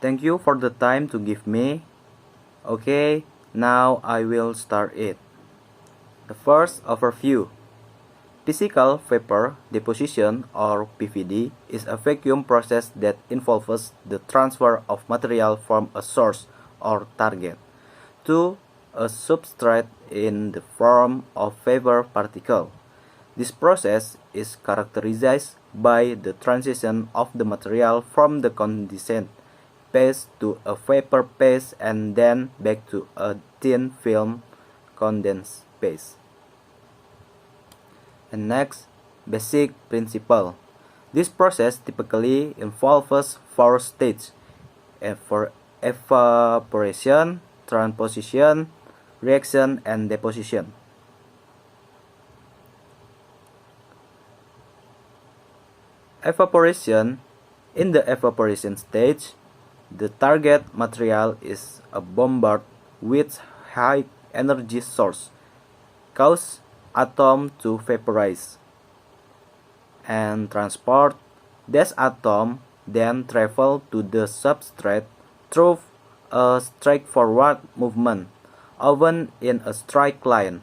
Thank you for the time to give me. Okay, now I will start it. The first overview. Physical vapor deposition, or PVD, is a vacuum process that involves the transfer of material from a source or target to a substrate in the form of vapor particle. This process is characterized by the transition of the material from the condensate phase to a vapor phase and then back to a thin film condensed phase. And next, basic principle. This process typically involves four stages: evaporation, transposition, reaction, and deposition. Evaporation. In the evaporation stage, the target material is bombarded with high energy source, cause atom to vaporize and transport. These atoms then travel to the substrate through a straightforward movement, often in a straight line.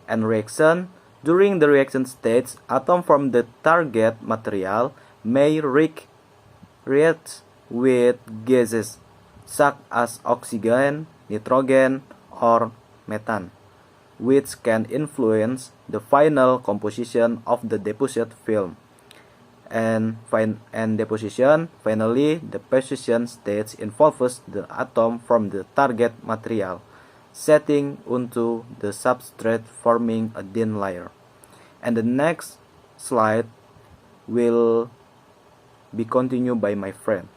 And reaction. During the reaction stage, atoms from the target material may react with gases such as oxygen, nitrogen, or methane, which can influence the final composition of the deposit film. And deposition. Finally, the deposition stage involves the atom from the target material setting onto the substrate, forming a thin layer. And the next slide will be continued by my friend.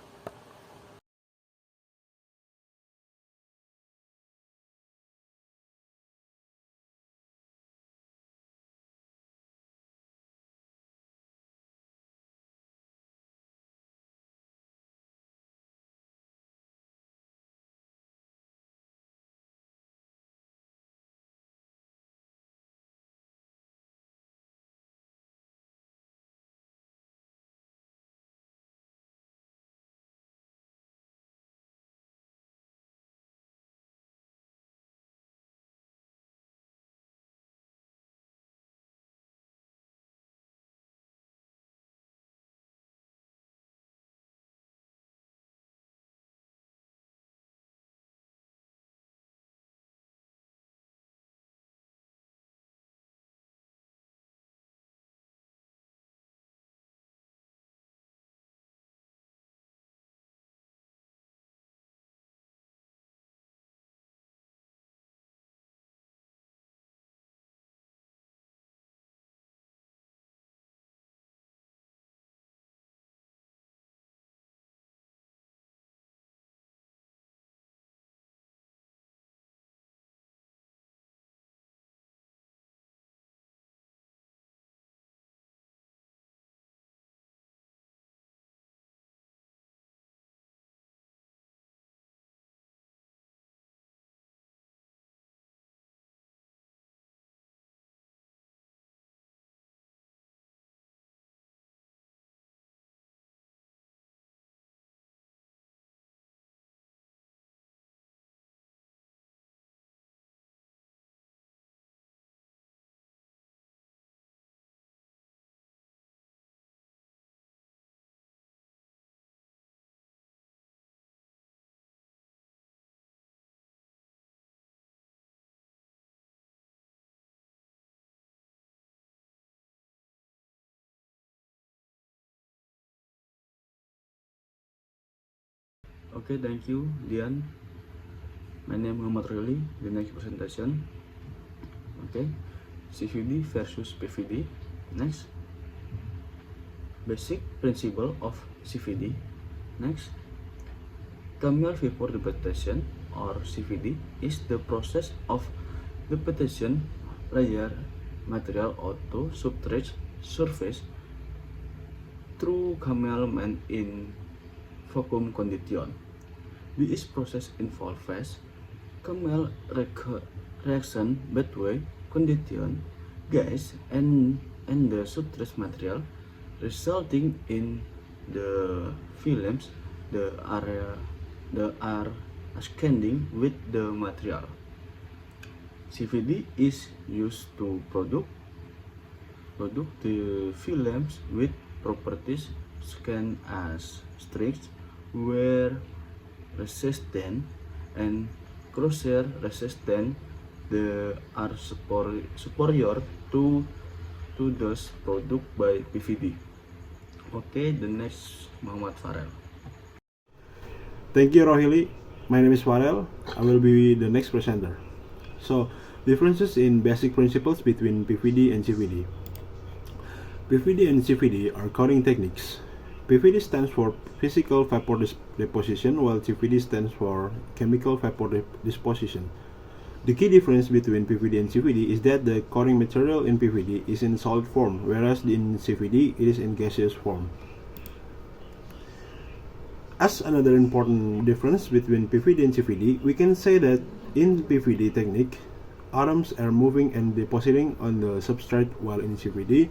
Okay, thank you, Dian. My name is Muhammad Rili. The next presentation. Okay, CVD versus PVD. Next, basic principle of CVD. Next, chemical vapor deposition, or CVD, is the process of deposition layer material onto substrate surface through chemical in vacuum condition. This process involves chemical reaction between condition gas and the substrate material, resulting in the films, the area are scanning with the material. CVD is used to produce the films with properties scanned as strips, wear resistant and corrosion resistant. They are superior to those produced by PVD. Okay, the next Muhammad Farel. Thank you, Rohili. My name is Farel. I will be the next presenter. So, differences in basic principles between PVD and CVD. PVD and CVD are coating techniques. PVD stands for physical vapor deposition, while CVD stands for chemical vapor disposition. The key difference between PVD and CVD is that the coating material in PVD is in solid form, whereas in CVD it is in gaseous form. As another important difference between PVD and CVD, we can say that in PVD technique, atoms are moving and depositing on the substrate, while in CVD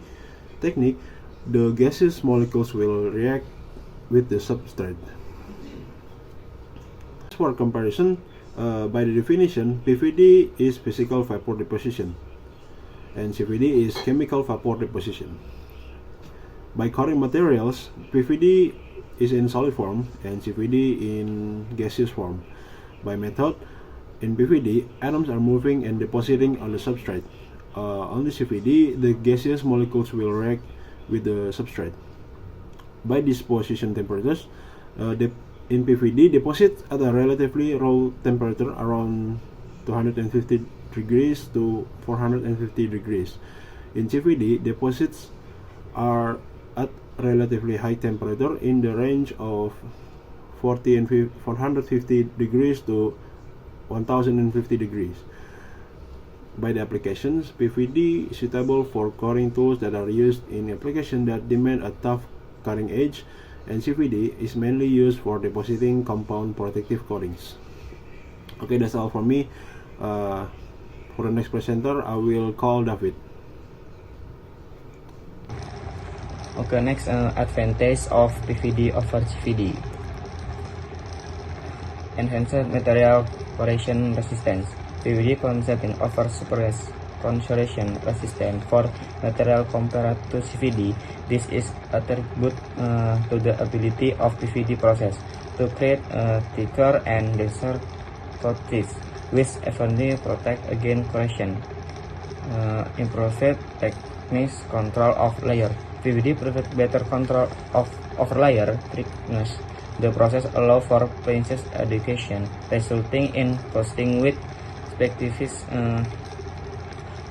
technique, the gaseous molecules will react with the substrate. For comparison, by the definition, PVD is physical vapor deposition and CVD is chemical vapor deposition. By coating materials, PVD is in solid form and CVD in gaseous form. By method, in PVD, atoms are moving and depositing on the substrate. On the CVD, the gaseous molecules will react with the substrate. By disposition temperatures, in PVD, deposits at a relatively low temperature around 250 degrees to 450 degrees. In CVD, deposits are at relatively high temperature in the range of 450 degrees to 1050 degrees. By the applications, PVD is suitable for coating tools that are used in applications that demand a tough cutting edge, and CVD is mainly used for depositing compound protective coatings. Okay, that's all for me. For the next presenter, I will call David. Okay, next advantage of PVD over CVD. Enhanced material corrosion resistance. PVD concepting offers superior corrosion resistance for material compared to CVD. This is attributed to the ability of PVD process to create thicker and denser coatings, which eventually protect against corrosion. Improved techniques control of layer. PVD provides better control of overlayer thickness. The process allows for precise adhesion, resulting in coating with specific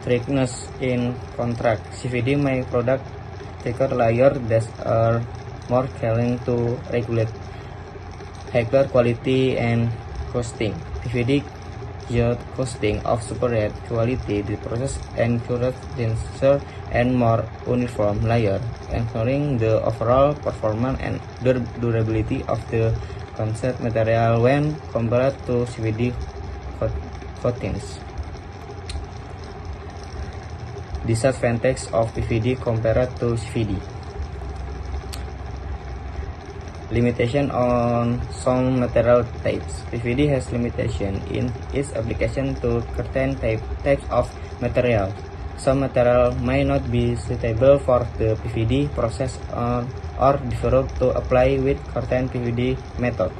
thickness. In contrast, CVD may produce thicker layers that are more challenging to regulate, higher quality and coating. PVD yield coating of superior quality. The process ensures denser and more uniform layer, ensuring the overall performance and durability of the concept material when compared to CVD coatings. Disadvantage of PVD compared to CVD. Limitation on some material types. PVD has limitation in its application to certain types of material. Some material may not be suitable for the PVD process or difficult to apply with certain PVD method.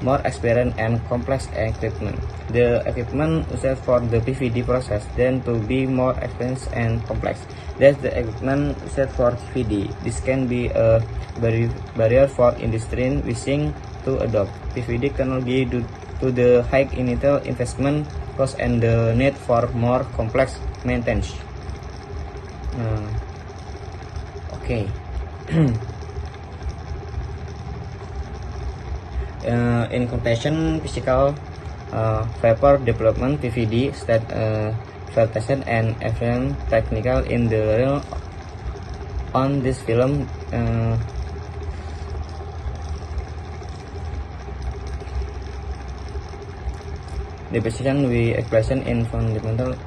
More experienced and complex equipment. The equipment used for the PVD process tend to be more expensive and complex than the equipment used for CVD. This can be a barrier for industry wishing to adopt PVD technology due to the high initial investment cost and the need for more complex maintenance. Okay. In conclusion, physical vapor development PVD state validation and even technical in the real on this film. The position we explain in fundamental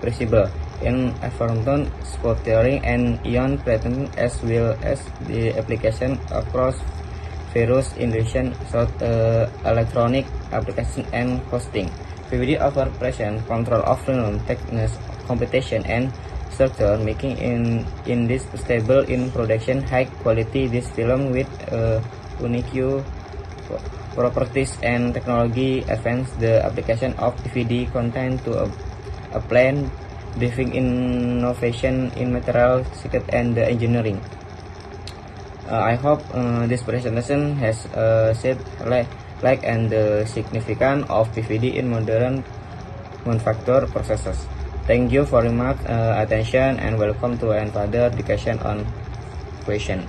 principle in environmental sputtering and ion plating, as well as the application across various innovation such electronic application and costing. PVD offer precision control of random thickness, computation, and structure, making in this stable in production high quality. This film with unique properties and technology advance the application of PVD content to a plan driving innovation in material circuit and engineering. I hope this presentation has shed light and the significance of PVD in modern manufacture processes. Thank you very much attention and welcome to another discussion on question.